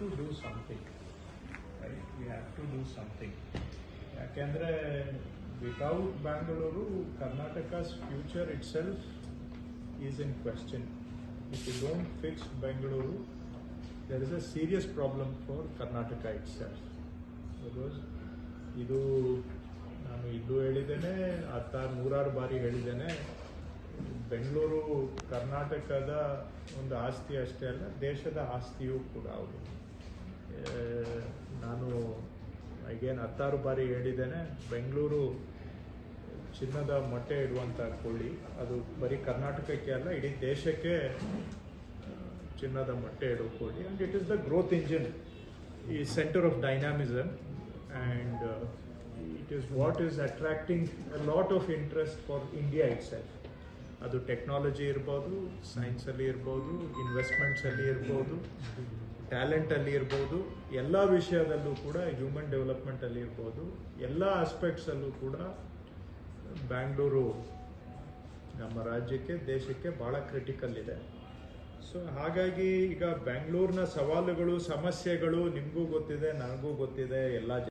to do something, right? We have to do something. ಯಾಕೆಂದರೆ without Bangalore, Karnataka's future itself is in question. If you don't fix Bangalore, there is a serious problem for Karnataka itself. Because ಇದು ನಾನು ಇದು ಹೇಳಿದ್ದೇನೆ, ನೂರಾರು ಬಾರಿ ಹೇಳಿದ್ದೇನೆ, ಬೆಂಗಳೂರು ಕರ್ನಾಟಕದ ಒಂದು ಆಸ್ತಿ ಅಷ್ಟೇ ಅಲ್ಲ, ದೇಶದ ಆಸ್ತಿಯೂ ಕೂಡ ಹೌದು. ನಾನು ಈಗೇನು 16 ಬಾರಿ ಹೇಳಿದ್ದೇನೆ, ಬೆಂಗಳೂರು ಚಿನ್ನದ ಮೊಟ್ಟೆ ಇಡುವಂಥ ಕೊಳ್ಳಿ. ಅದು ಬರೀ ಕರ್ನಾಟಕಕ್ಕೆ ಅಲ್ಲ, ಇಡೀ ದೇಶಕ್ಕೆ ಚಿನ್ನದ ಮೊಟ್ಟೆ ಇಡೋ ಕೊಳ್ಳಿ. And it is the growth engine, ಈ centre of dynamism, and it is what is attracting a lot of interest for India itself. ಅದು ಟೆಕ್ನಾಲಜಿ ಇರ್ಬೋದು, ಸೈನ್ಸಲ್ಲಿ ಇರ್ಬೋದು, ಇನ್ವೆಸ್ಟ್ಮೆಂಟ್ಸಲ್ಲಿ ಇರ್ಬೋದು, ಟ್ಯಾಲೆಂಟಲ್ಲಿ ಇರ್ಬೋದು, ಎಲ್ಲ ವಿಷಯದಲ್ಲೂ ಕೂಡ, ಹ್ಯೂಮನ್ ಡೆವಲಪ್ಮೆಂಟಲ್ಲಿ ಇರ್ಬೋದು, ಎಲ್ಲ ಆಸ್ಪೆಕ್ಟ್ಸಲ್ಲೂ ಕೂಡ ಬ್ಯಾಂಗ್ಳೂರು ನಮ್ಮ ರಾಜ್ಯಕ್ಕೆ, ದೇಶಕ್ಕೆ ಭಾಳ ಕ್ರಿಟಿಕಲ್ ಇದೆ. ಸೊ ಹಾಗಾಗಿ ಈಗ ಬೆಂಗಳೂರಿನ ಸವಾಲುಗಳು, ಸಮಸ್ಯೆಗಳು ನಿಮಗೂ ಗೊತ್ತಿದೆ, ನನಗೂ ಗೊತ್ತಿದೆ, ಎಲ್ಲ